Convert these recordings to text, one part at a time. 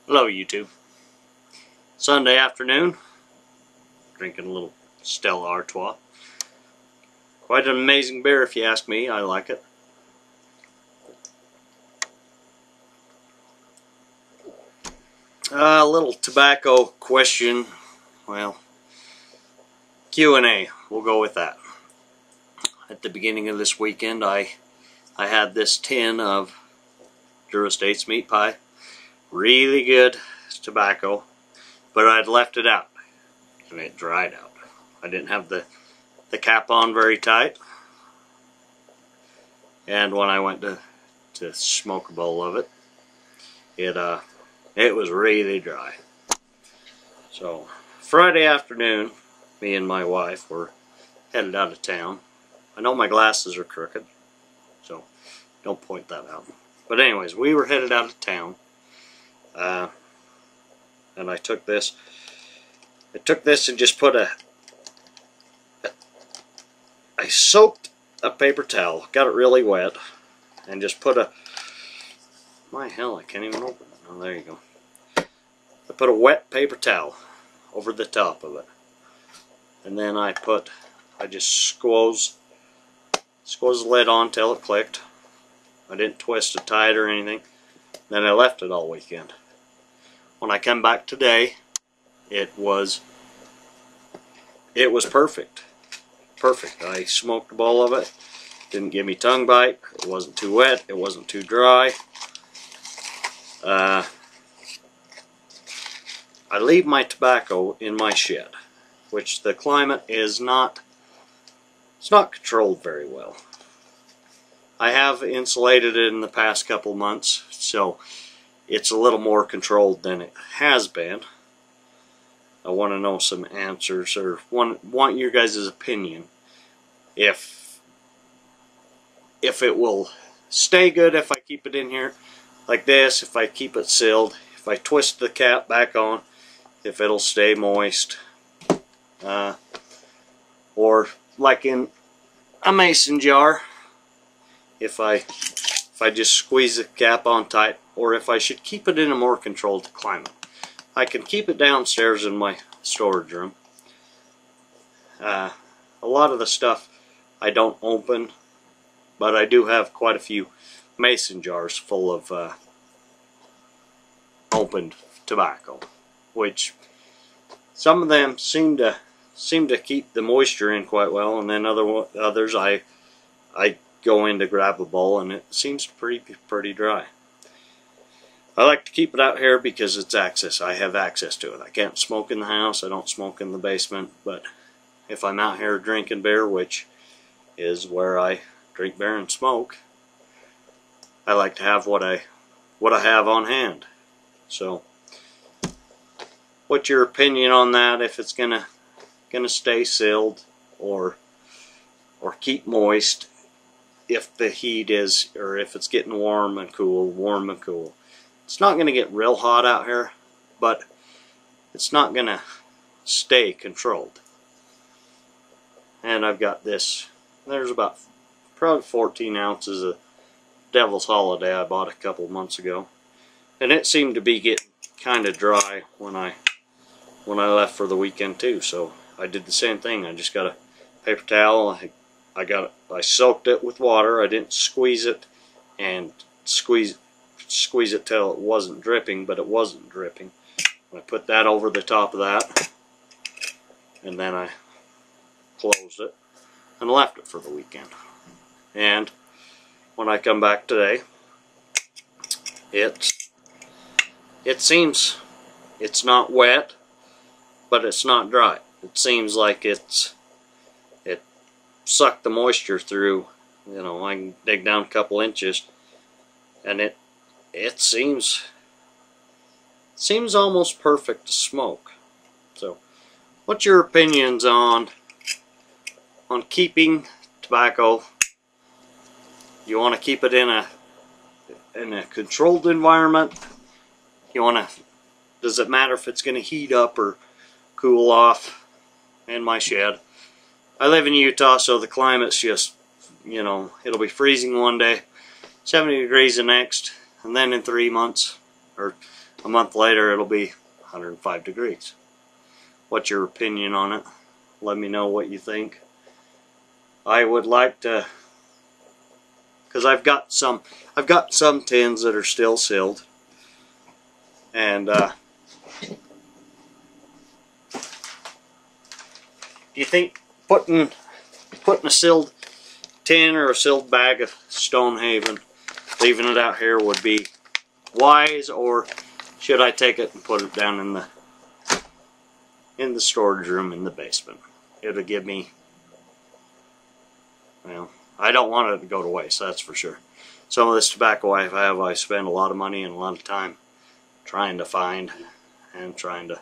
Hello YouTube. Sunday afternoon, drinking a little Stella Artois. Quite an amazing beer if you ask me, I like it. A little tobacco question, well, Q&A, we'll go with that. At the beginning of this weekend I had this tin of Dura-States meat pie. Really good tobacco, but I'd left it out and it dried out. I didn't have the cap on very tight, and when I went to smoke a bowl of it, it was really dry. So Friday afternoon, me and my wife were headed out of town. I know my glasses are crooked, so don't point that out. But anyways, we were headed out of town. And I took this and just put I soaked a paper towel, got it really wet, and just put my hell, I can't even open it. Oh, there you go. I put a wet paper towel over the top of it. And then I just squoze the lid on till it clicked. I didn't twist it tight or anything. Then I left it all weekend. When I come back today, it was perfect. Perfect. I smoked a bowl of it. Didn't give me tongue bite. It wasn't too wet. It wasn't too dry. I leave my tobacco in my shed, which the climate is not controlled very well. I have insulated it in the past couple months, so it's a little more controlled than it has been. I want to know some answers, or want your guys' opinion. If it will stay good if I keep it in here like this, if I keep it sealed, if I twist the cap back on, if it'll stay moist, or like in a mason jar, if I just squeeze the cap on tight, or if I should keep it in a more controlled climate. I can keep it downstairs in my storage room. A lot of the stuff I don't open, but I do have quite a few mason jars full of opened tobacco, which some of them seem to keep the moisture in quite well, and then others I go in to grab a bowl and it seems pretty dry. I like to keep it out here because it's access. I have access to it. I can't smoke in the house. I don't smoke in the basement, but if I'm out here drinking beer, which is where I drink beer and smoke, I like to have what I have on hand. So what's your opinion on that? If it's gonna stay sealed or keep moist if the heat is, or if it's getting warm and cool. It's not going to get real hot out here, but it's not going to stay controlled. And I've got this, there's about probably 14 ounces of Devil's Holiday I bought a couple months ago, and it seemed to be getting kind of dry when I left for the weekend too. So I did the same thing. I just got a paper towel. I soaked it with water. I didn't squeeze it and squeeze it till it wasn't dripping, but it wasn't dripping. I put that over the top of that, and then I closed it and left it for the weekend. And when I come back today, it seems it's not wet, but it's not dry. It seems like it sucked the moisture through. You know, I can dig down a couple inches, and it seems almost perfect to smoke. So what's your opinions on keeping tobacco? You want to keep it in a controlled environment? Does it matter if it's going to heat up or cool off? In my shed, I live in Utah, so the climate's just, you know, it'll be freezing one day, 70 degrees the next, and then in 3 months, or a month later it'll be 105 degrees. What's your opinion on it? Let me know what you think. I would like to, because I've got some tins that are still sealed, and do you think putting a sealed tin or a sealed bag of Stonehaven, leaving it out here, would be wise, or should I take it and put it down in the storage room in the basement? It'll give me, well, I don't want it to go to waste, that's for sure. Some of this tobacco I spend a lot of money and a lot of time trying to find and trying to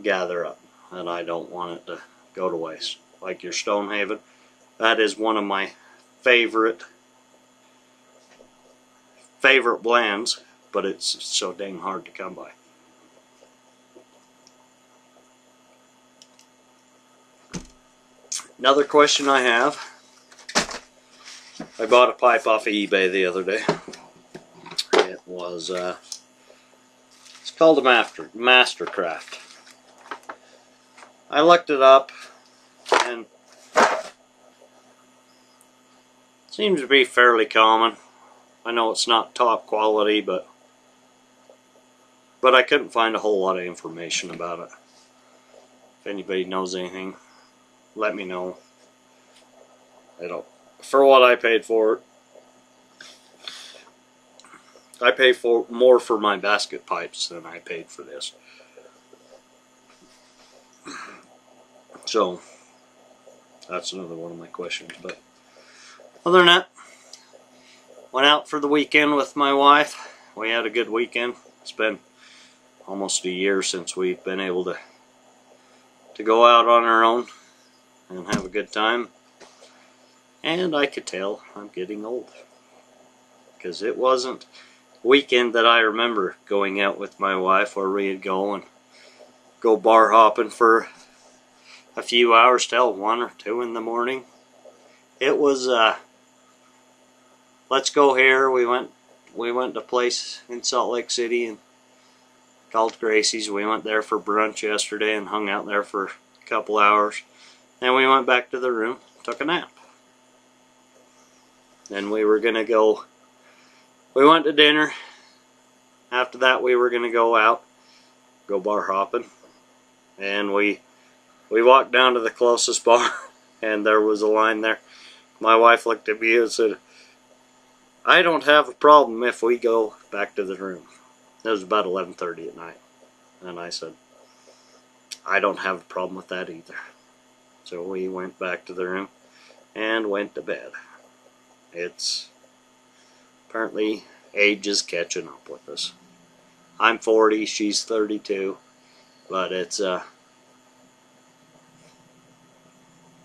gather up, and I don't want it to go to waste. Like your Stonehaven, that is one of my favorite blends, but it's so dang hard to come by. Another question I have, I bought a pipe off of eBay the other day. It was, it's called a Mastercraft. I looked it up, and it seems to be fairly common. I know it's not top quality, but I couldn't find a whole lot of information about it. If anybody knows anything, let me know. For what I paid for it, I pay more for my basket pipes than I paid for this. So that's another one of my questions. But other than that, went out for the weekend with my wife. We had a good weekend. It's been almost a year since we've been able to go out on our own and have a good time. And I could tell I'm getting old, because it wasn't a weekend that I remember going out with my wife where we'd go bar hopping for a few hours till 1 or 2 in the morning. It was let's go here. We went to a place in Salt Lake City and called Gracie's. We went there for brunch yesterday and hung out there for a couple hours. Then we went back to the room, took a nap. Then we were gonna go. We went to dinner. After that, we were gonna go out, go bar hopping, and we walked down to the closest bar, and there was a line there. My wife looked at me and said, "I don't have a problem if we go back to the room." It was about 11:30 at night, and I said, "I don't have a problem with that either." So we went back to the room and went to bed. It's apparently age is catching up with us. I'm 40, she's 32, but it's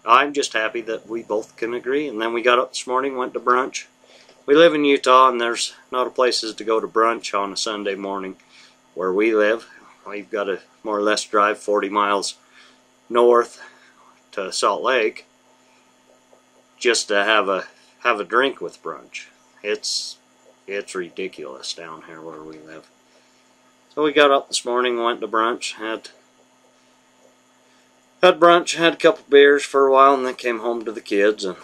I'm just happy that we both can agree. And then we got up this morning, went to brunch. We live in Utah, and there's not a places to go to brunch on a Sunday morning where we live. We've got to more or less drive 40 miles north to Salt Lake just to have a drink with brunch. It's ridiculous down here where we live. So we got up this morning, went to brunch, had brunch, had a couple beers for a while, and then came home to the kids, and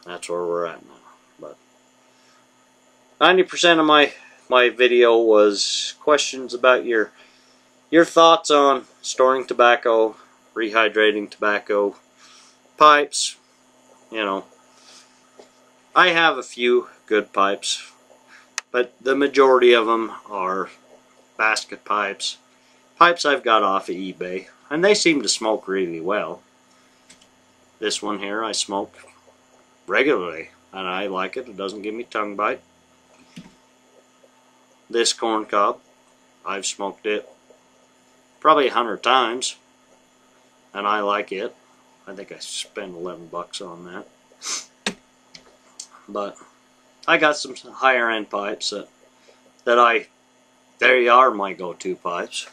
that's where we're at now. But 90% of my video was questions about your thoughts on storing tobacco, rehydrating tobacco, pipes. You know, I have a few good pipes, but the majority of them are basket pipes. Pipes I've got off of eBay, and they seem to smoke really well. This one here I smoke regularly, and I like it. It doesn't give me tongue bite. This corn cob, I've smoked it probably 100 times, and I like it. I think I spent 11 bucks on that. But I got some higher end pipes they are my go-to pipes.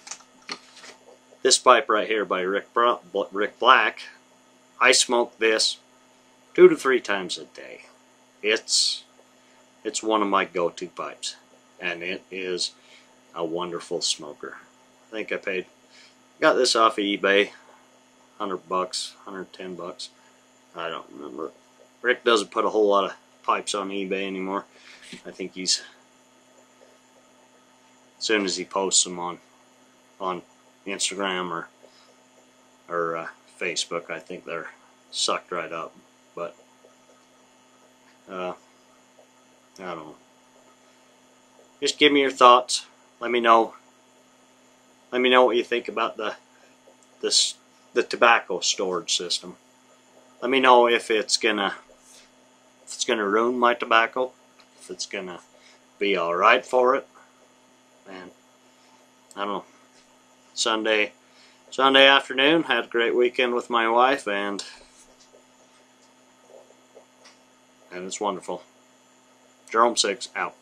This pipe right here by Rick Black, I smoke this 2 to 3 times a day. It's one of my go-to pipes, and it is a wonderful smoker. I think got this off of eBay, $100, $110. I don't remember. Rick doesn't put a whole lot of pipes on eBay anymore. I think as soon as he posts them on Instagram or Facebook, I think they're sucked right up. But I don't know. Just give me your thoughts. Let me know. Let me know what you think about the tobacco storage system. Let me know if it's gonna ruin my tobacco, if it's gonna be all right for it. And I don't know. Sunday afternoon, had a great weekend with my wife, and it's wonderful. Jerome 6 out.